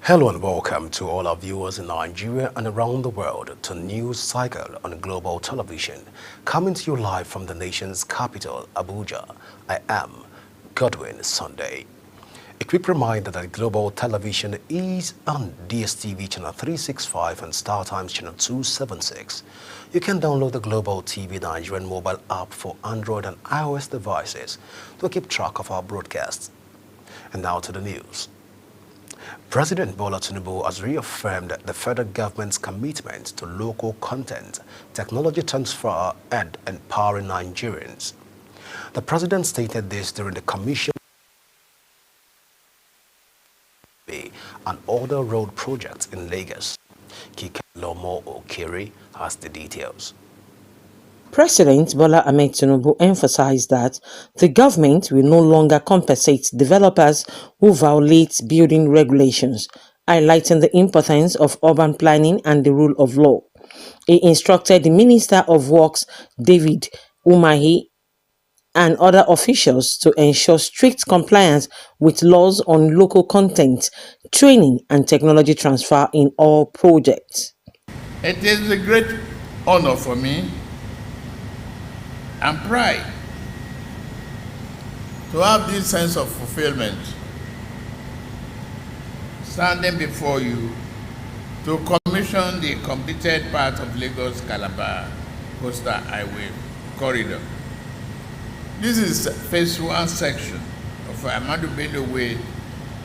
Hello and welcome to all our viewers in Nigeria and around the world to News Cycle on Global Television, coming to you live from the nation's capital, Abuja. I am Godwin Sunday. A quick reminder that Global Television is on DSTV channel 365 and StarTimes channel 276. You can download the Global TV Nigerian mobile app for Android and iOS devices to keep track of our broadcasts. And now to the news. President Bola Tinubu has reaffirmed the federal government's commitment to local content, technology transfer, and empowering Nigerians. The president stated this during the commission and other road projects in Lagos. Kike Lomo Okere has the details. President Bola Ahmed Tinubu emphasized that the government will no longer compensate developers who violate building regulations, highlighting the importance of urban planning and the rule of law. He instructed the Minister of Works, David Umahi, and other officials to ensure strict compliance with laws on local content, training, and technology transfer in all projects. It is a great honor for me and pride to have this sense of fulfillment standing before you to commission the completed part of Lagos-Calabar Coastal Highway corridor. This is phase 1 section of Ahmadu Bello Way,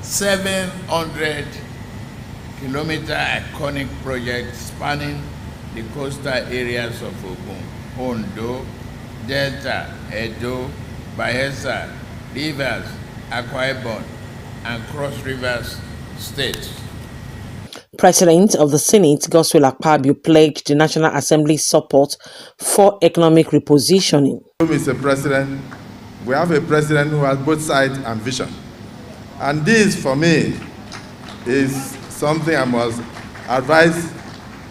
700 kilometer iconic project spanning the coastal areas of Ogun, Ondo, Delta, Edo, Bayelsa, Rivers, Akwa Ibom, and Cross Rivers states. President of the Senate, Godswill Akpabio, pledged the National Assembly's support for economic repositioning. Mr. President, we have a president who has both sight and vision. And this, for me, is something I must advise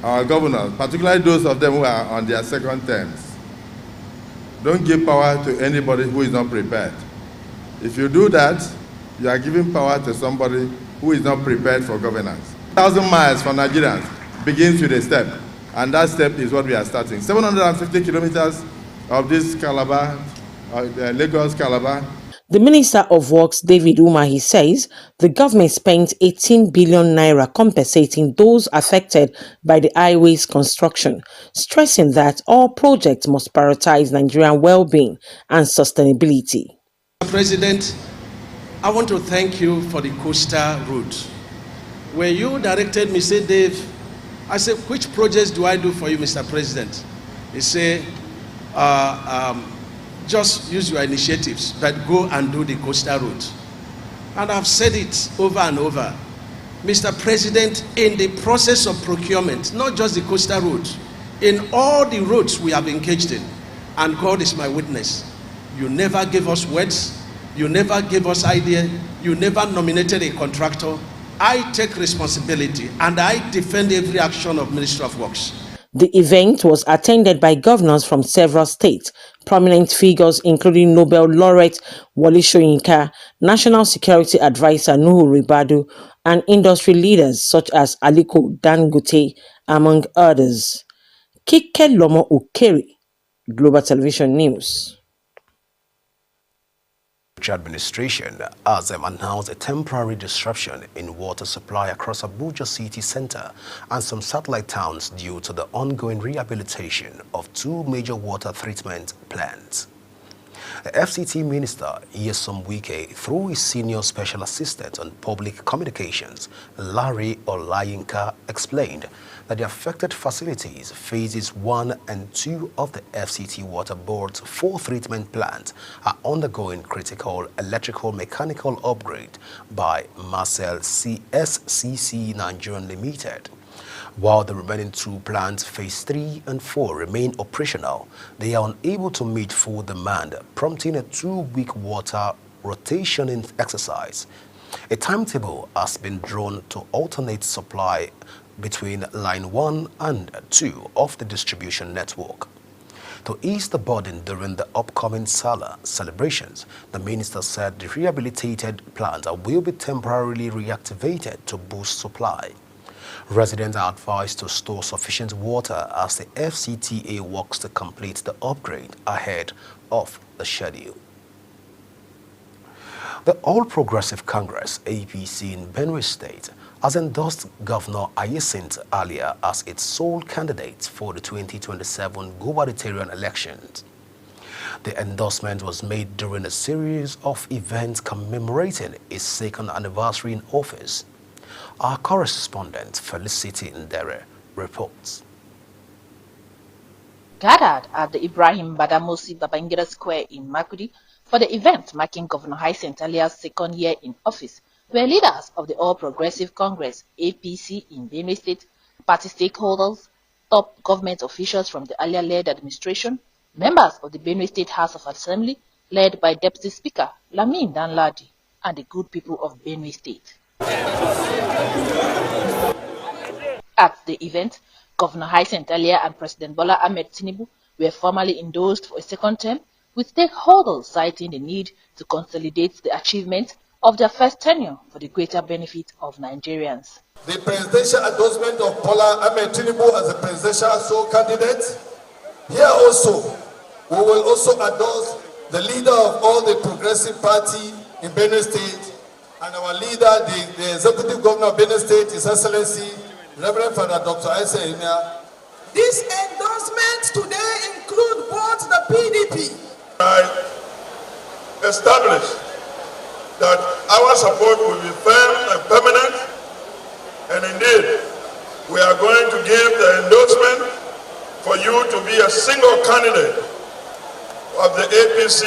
our governors, particularly those of them who are on their second terms. Don't give power to anybody who is not prepared. If you do that, you are giving power to somebody who is not prepared for governance. 1,000 miles for Nigerians begins with a step, and that step is what we are starting. 750 kilometers of this Calabar, Lagos-Calabar. The Minister of Works, David Umahi, says the government spent 18 billion naira compensating those affected by the highway's construction, stressing that all projects must prioritize Nigerian well-being and sustainability. Mr. President, I want to thank you for the coastal route. When you directed me, say, Dave, I said, which projects do I do for you, Mr. President? He said, just use your initiatives, but go and do the coastal route. And I've said it over and over. Mr. President, in the process of procurement, not just the coastal route, in all the roads we have engaged in, and God is my witness, you never gave us words, you never gave us idea, you never nominated a contractor. I take responsibility and I defend every action of Ministry of Works. The event was attended by governors from several states, prominent figures including Nobel laureate Wole Soyinka, National Security Advisor Nuhu Ribadu, and industry leaders such as Aliko Dangote, among others. Kike Lomo Okere, Global Television News. Administration has announced a temporary disruption in water supply across Abuja city center and some satellite towns due to the ongoing rehabilitation of 2 major water treatment plants. The FCT Minister, Nyesom Wike, through his senior special assistant on public communications, Larry Olayinka, explained that the affected facilities, phases 1 and 2 of the FCT Water Board's 4 treatment plants, are undergoing critical electrical mechanical upgrade by Marcel CSCC Nigerian Limited. While the remaining 2 plants, phase 3 and 4, remain operational, they are unable to meet full demand, prompting a 2-week water rotation exercise. A timetable has been drawn to alternate supply between line 1 and 2 of the distribution network. To ease the burden during the upcoming Salah celebrations, the minister said the rehabilitated plants will be temporarily reactivated to boost supply. Residents are advised to store sufficient water as the FCTA works to complete the upgrade ahead of the schedule. The All Progressive Congress, APC in Benue State, has endorsed Governor Hyacinthe Alia as its sole candidate for the 2027 gubernatorial elections. The endorsement was made during a series of events commemorating his second anniversary in office. Our correspondent Felicity Ndere reports. Gathered at the Ibrahim Badamasi Babangida Square in Makurdi for the event marking Governor Hyacinthe Alia's second year in office were leaders of the All Progressive Congress (APC) in Benue State, party stakeholders, top government officials from the Alia-led administration, members of the Benue State House of Assembly, led by Deputy Speaker Lamin Danladi, and the good people of Benue State. At the event, Governor Hyacinthe Alia and President Bola Ahmed Tinubu were formally endorsed for a second term, with stakeholders citing the need to consolidate the achievement of their first tenure for the greater benefit of Nigerians. The presidential endorsement of Bola Ahmed Tinubu as the presidential sole candidate. Here also, we will also endorse the leader of all the Progressive Party in Benue State and our leader, the Executive Governor of Benue State, His Excellency, Reverend Father Dr. Ise Emia. These endorsements today include both the PDP. I established that our support will be firm and permanent, and indeed, we are going to give the endorsement for you to be a single candidate of the APC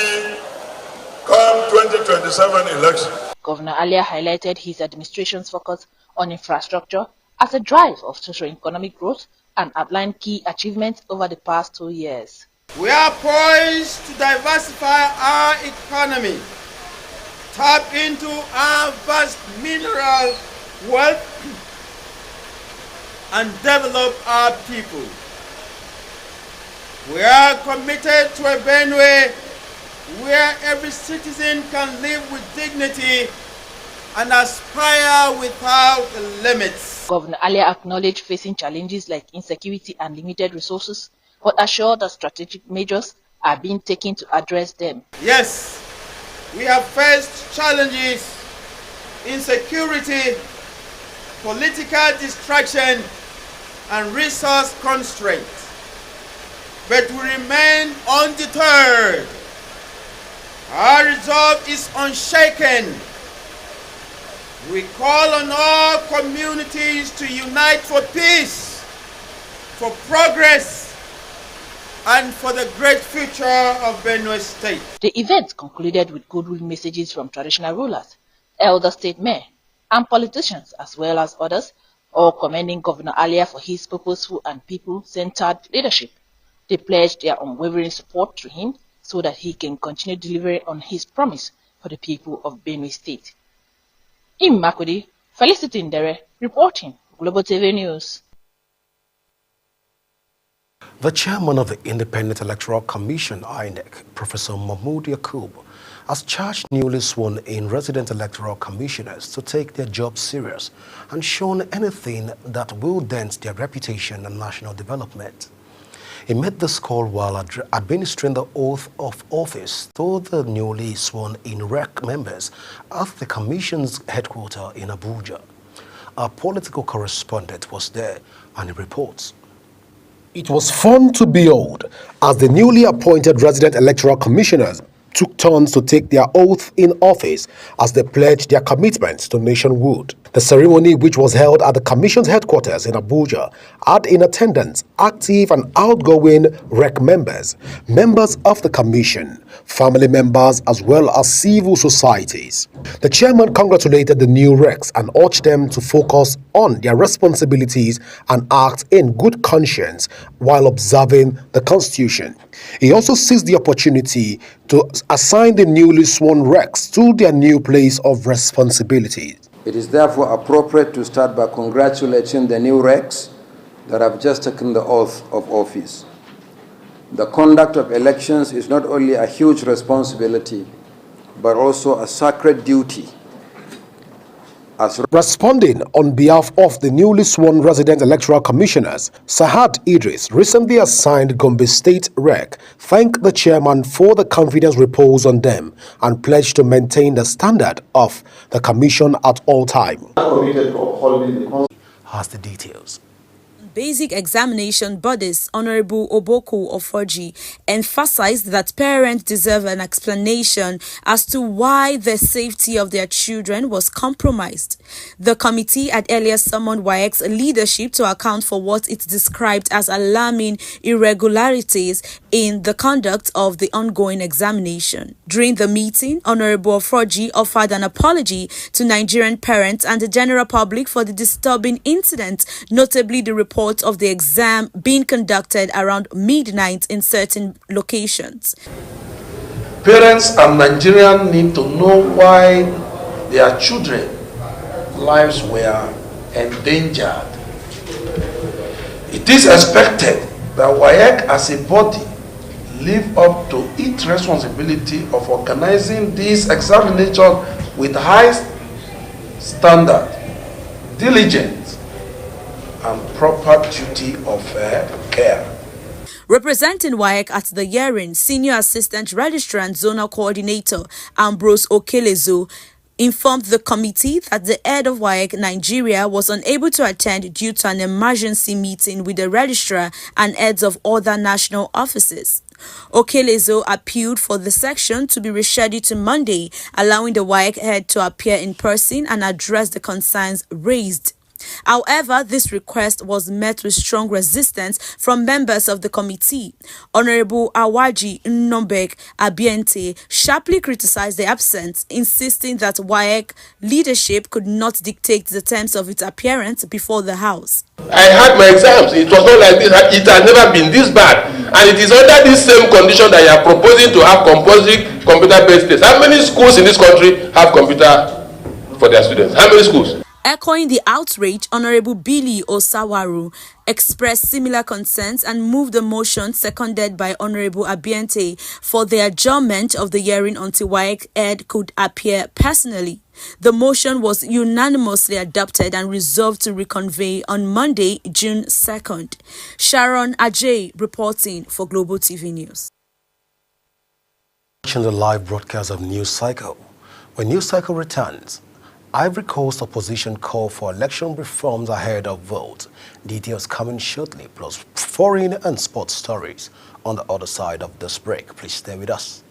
come 2027 election. Governor Alia highlighted his administration's focus on infrastructure as a drive of socio-economic growth and outlined key achievements over the past 2 years. We are poised to diversify our economy, tap into our vast mineral wealth, and develop our people. We are committed to a Benue where every citizen can live with dignity and aspire without limits. Governor Alia acknowledged facing challenges like insecurity and limited resources, but assured that strategic measures are being taken to address them. Yes, we have faced challenges, insecurity, political distraction, and resource constraints, but we remain undeterred. Our resolve is unshaken. We call on all communities to unite for peace, for progress, and for the great future of Benue State. The event concluded with goodwill messages from traditional rulers, elder statesmen, and politicians, as well as others, all commending Governor Alia for his purposeful and people-centered leadership. They pledged their unwavering support to him so that he can continue delivering on his promise for the people of Benue State. In Makurdi, Felicity Ndere reporting Global TV News. The chairman of the Independent Electoral Commission, INEC, Professor Mahmoud Yakub, has charged newly sworn-in resident electoral commissioners to take their job serious and shun anything that will dent their reputation and national development. He made this call while administering the oath of office to the newly sworn-in REC members at the Commission's headquarters in Abuja. Our political correspondent was there and he reports. It was fun to behold as the newly appointed resident electoral commissioners took turns to take their oath in office as they pledged their commitment to nationhood. The ceremony, which was held at the Commission's headquarters in Abuja, had in attendance active and outgoing REC members, members of the Commission, family members, as well as civil societies. The chairman congratulated the new RECs and urged them to focus on their responsibilities and act in good conscience while observing the Constitution. He also seized the opportunity to assign the newly sworn RECs to their new place of responsibility. It is therefore appropriate to start by congratulating the new RECs that have just taken the oath of office. The conduct of elections is not only a huge responsibility, but also a sacred duty. Responding on behalf of the newly sworn resident electoral commissioners, Sahad Idris, recently assigned Gombe State Rec, thanked the chairman for the confidence reposed on them and pledged to maintain the standard of the commission at all times. Has the details. Basic examination bodies, Honorable Oboku Ofoji, emphasized that parents deserve an explanation as to why the safety of their children was compromised. The committee had earlier summoned WAEC's leadership to account for what it described as alarming irregularities in the conduct of the ongoing examination. During the meeting, Honorable Ofoji offered an apology to Nigerian parents and the general public for the disturbing incident, notably the report of the exam being conducted around midnight in certain locations. Parents and Nigerians need to know why their children's lives were endangered. It is expected that WAEC as a body live up to its responsibility of organizing these examinations with high standard, diligence, and proper duty of care. Representing WAEC at the hearing, Senior Assistant Registrar and Zonal Coordinator Ambrose Okelezo informed the committee that the head of WAEC Nigeria was unable to attend due to an emergency meeting with the registrar and heads of other national offices. Okelezo appealed for the section to be rescheduled to Monday, allowing the WAEC head to appear in person and address the concerns raised. However, this request was met with strong resistance from members of the committee. Honorable Awaji Nnombek Abiente sharply criticized the absence, insisting that WAEC leadership could not dictate the terms of its appearance before the House. I had my exams. It was not like this. It has never been this bad. And it is under this same condition that you are proposing to have compulsory computer-based tests. How many schools in this country have computer for their students? How many schools? Echoing the outrage, Honorable Billy Osawaru expressed similar concerns and moved a motion seconded by Honorable Abiente for the adjournment of the hearing until WAEC head could appear personally. The motion was unanimously adopted and resolved to reconvene on Monday, June 2nd. Sharon Ajay reporting for Global TV News. Watching the live broadcast of News Cycle. When News Cycle returns, Ivory Coast opposition call for election reforms ahead of vote. Details coming shortly, plus foreign and sports stories on the other side of this break. Please stay with us.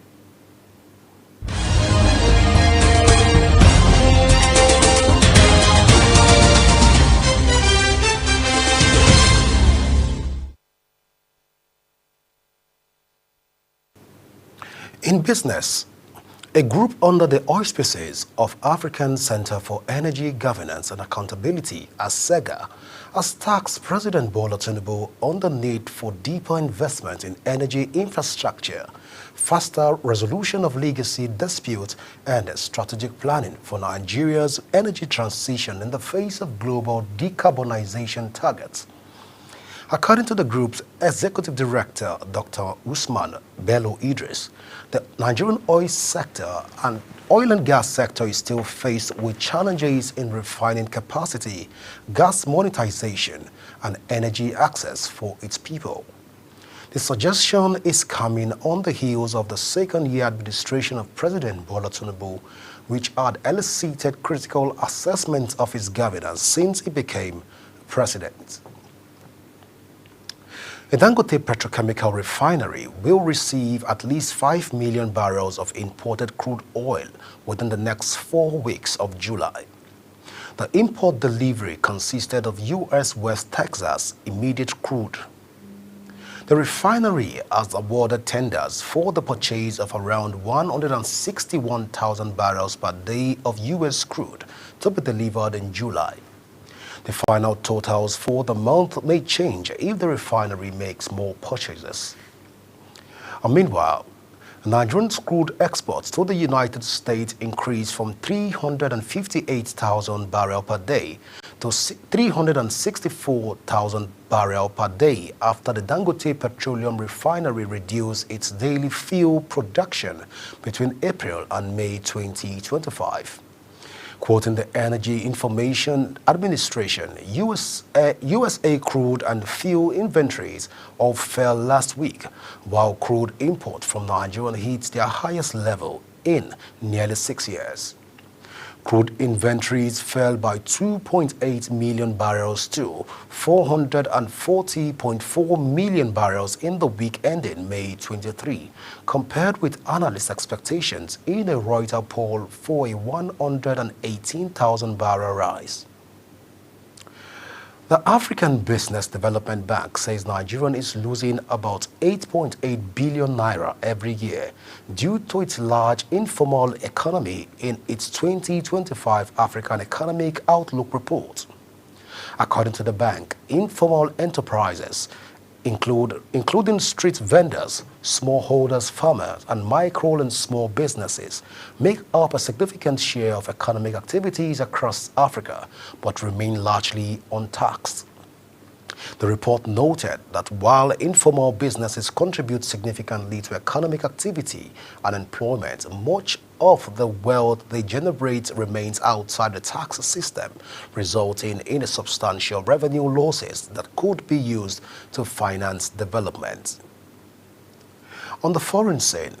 In business, a group under the auspices of African Center for Energy Governance and Accountability, ASEGA, has tasked President Bola Tinubu on the need for deeper investment in energy infrastructure, faster resolution of legacy disputes, and strategic planning for Nigeria's energy transition in the face of global decarbonization targets. According to the group's executive director, Dr. Usman Bello Idris, the Nigerian oil sector and oil and gas sector is still faced with challenges in refining capacity, gas monetization, and energy access for its people. The suggestion is coming on the heels of the second-year administration of President Bola Tinubu, which had elicited critical assessments of his governance since he became president. A Dangote petrochemical refinery will receive at least 5 million barrels of imported crude oil within the next 4 weeks of July. The import delivery consisted of U.S. West Texas immediate crude. The refinery has awarded tenders for the purchase of around 161,000 barrels per day of U.S. crude to be delivered in July. The final totals for the month may change if the refinery makes more purchases. Meanwhile, Nigerian crude exports to the United States increased from 358,000 barrels per day to 364,000 barrels per day after the Dangote Petroleum Refinery reduced its daily fuel production between April and May 2025. Quoting the Energy Information Administration, USA crude and fuel inventories all fell last week, while crude import from Nigeria hit their highest level in nearly 6 years. Crude inventories fell by 2.8 million barrels to 440.4 million barrels in the week ending May 23, compared with analyst expectations in a Reuters poll for a 118,000 barrel rise. The African Business Development Bank says Nigeria is losing about 8.8 billion naira every year due to its large informal economy in its 2025 African Economic Outlook report. According to the bank, informal enterprises, including street vendors, smallholders, farmers, and micro and small businesses, make up a significant share of economic activities across Africa, but remain largely untaxed. The report noted that while informal businesses contribute significantly to economic activity and employment, much of the wealth they generate remains outside the tax system, resulting in substantial revenue losses that could be used to finance development. On the foreign scene,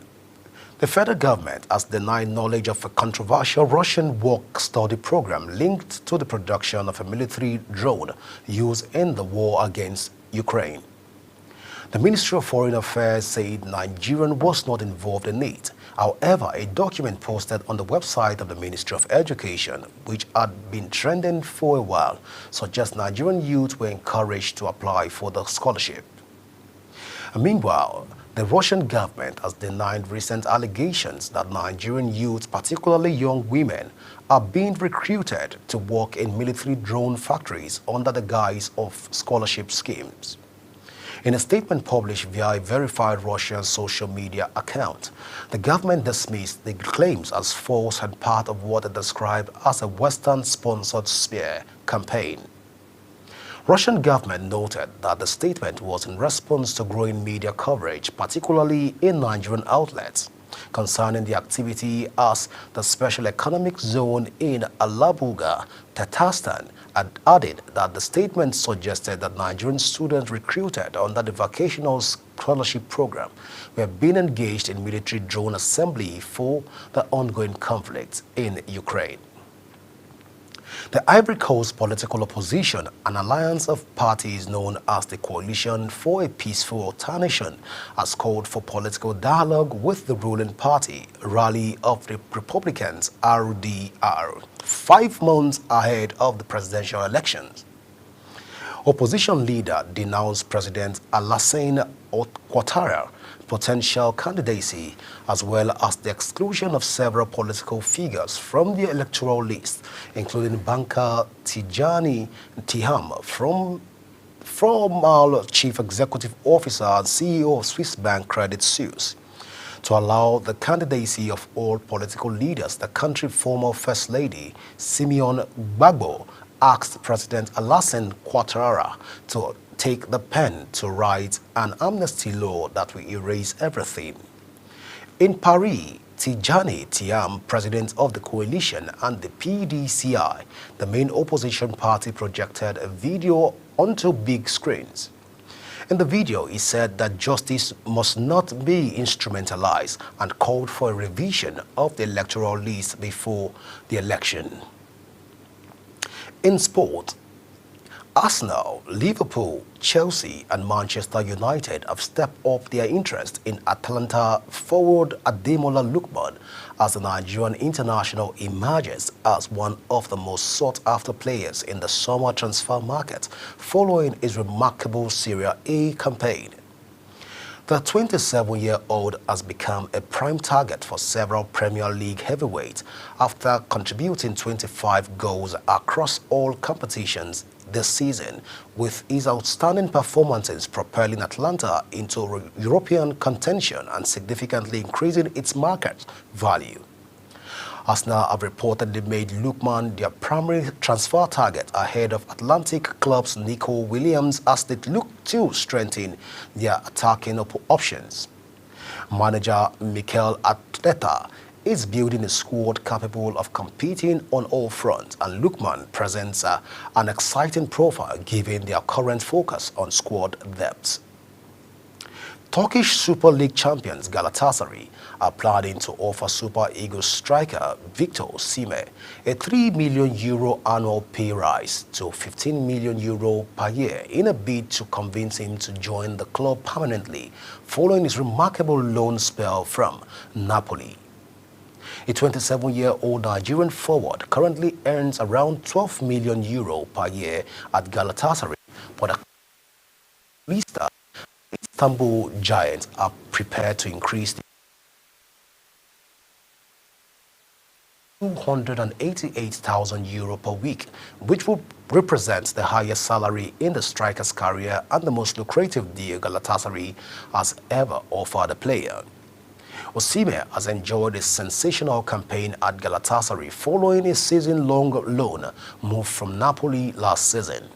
the federal government has denied knowledge of a controversial Russian work-study program linked to the production of a military drone used in the war against Ukraine. The Ministry of Foreign Affairs said Nigeria was not involved in it. However, a document posted on the website of the Ministry of Education, which had been trending for a while, suggests Nigerian youth were encouraged to apply for the scholarship. Meanwhile, the Russian government has denied recent allegations that Nigerian youth, particularly young women, are being recruited to work in military drone factories under the guise of scholarship schemes. In a statement published via a verified Russian social media account, the government dismissed the claims as false and part of what it described as a Western-sponsored smear campaign. Russian government noted that the statement was in response to growing media coverage, particularly in Nigerian outlets, concerning the activity as the Special Economic Zone in Alabuga, Tatarstan, and added that the statement suggested that Nigerian students recruited under the Vocational Scholarship Program were being engaged in military drone assembly for the ongoing conflict in Ukraine. The Ivory Coast political opposition, an alliance of parties known as the Coalition for a Peaceful Alternation, has called for political dialogue with the ruling party, Rally of the Republicans, RDR, 5 months ahead of the presidential elections. Opposition leader denounced President Alassane Ouattara's potential candidacy, as well as the exclusion of several political figures from the electoral list, including banker Tijani Thiam, former Chief Executive Officer and CEO of Swiss Bank Credit Suisse. To allow the candidacy of all political leaders, the country's former First Lady, Simeon Gbagbo, asked President Alassane Ouattara to take the pen to write an amnesty law that will erase everything. In Paris, Tijani Thiam, president of the coalition, and the PDCI, the main opposition party, projected a video onto big screens. In the video, he said that justice must not be instrumentalized and called for a revision of the electoral list before the election. In sport, Arsenal, Liverpool, Chelsea and Manchester United have stepped up their interest in Atalanta forward Ademola Lookman as the Nigerian international emerges as one of the most sought-after players in the summer transfer market following his remarkable Serie A campaign. The 27-year-old has become a prime target for several Premier League heavyweights after contributing 25 goals across all competitions this season, with his outstanding performances propelling Atalanta into European contention and significantly increasing its market value. Arsenal have reportedly made Lookman their primary transfer target ahead of Atlantic club's Nico Williams as they look to strengthen their attacking options. Manager Mikel Arteta is building a squad capable of competing on all fronts, and Lookman presents an exciting profile given their current focus on squad depth. Turkish Super League champions Galatasaray are planning to offer Super Eagles striker Victor Osimhen a €3 million annual pay rise to €15 million per year in a bid to convince him to join the club permanently following his remarkable loan spell from Napoli. A 27-year-old Nigerian forward currently earns around €12 million per year at Galatasaray, but the Istanbul Giants are prepared to increase the €288,000 per week, which will represent the highest salary in the striker's career and the most lucrative deal Galatasaray has ever offered a player. Osimhen has enjoyed a sensational campaign at Galatasaray following a season-long loan move from Napoli last season.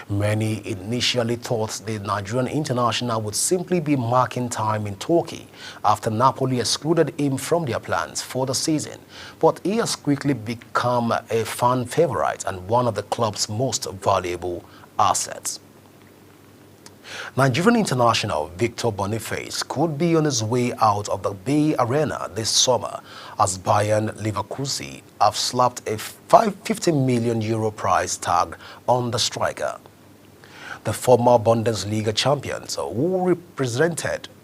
Many initially thought the Nigerian international would simply be marking time in Turkey after Napoli excluded him from their plans for the season, but he has quickly become a fan favorite and one of the club's most valuable assets. Nigerian international Victor Boniface could be on his way out of the Bay Arena this summer as Bayern Leverkusen have slapped a €50 million price tag on the striker. The former Bundesliga champions, who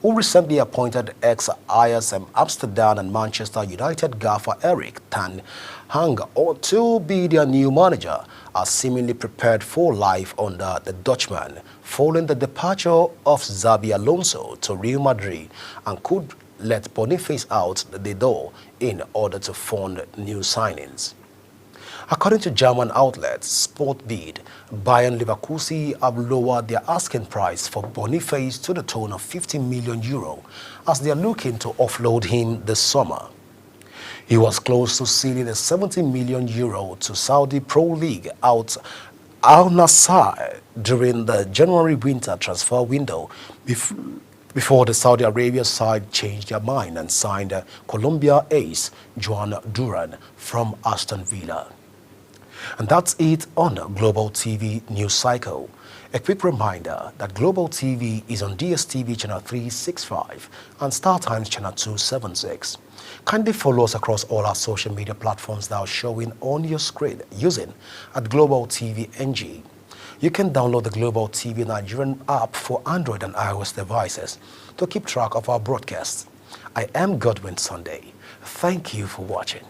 recently appointed ex-ISM Amsterdam and Manchester United gaffer Erik ten Hag to be their new manager, are seemingly prepared for life under the Dutchman following the departure of Xabi Alonso to Real Madrid, and could let Boniface out the door in order to fund new signings. According to German outlet Sportbild, Bayern Leverkusen have lowered their asking price for Boniface to the tune of €50 million as they are looking to offload him this summer. He was close to sealing a €70 million to Saudi Pro League out Al Nassr during the January-winter transfer window before the Saudi Arabia side changed their mind and signed Colombia ace Juan Duran from Aston Villa. And that's it on Global TV News Cycle. A quick reminder that Global TV is on DSTV channel 365 and StarTimes channel 276. Kindly follow us across all our social media platforms that are showing on your screen using @Global TV NG. You can download the Global TV Nigerian app for Android and iOS devices to keep track of our broadcasts. I am Godwin Sunday. Thank you for watching.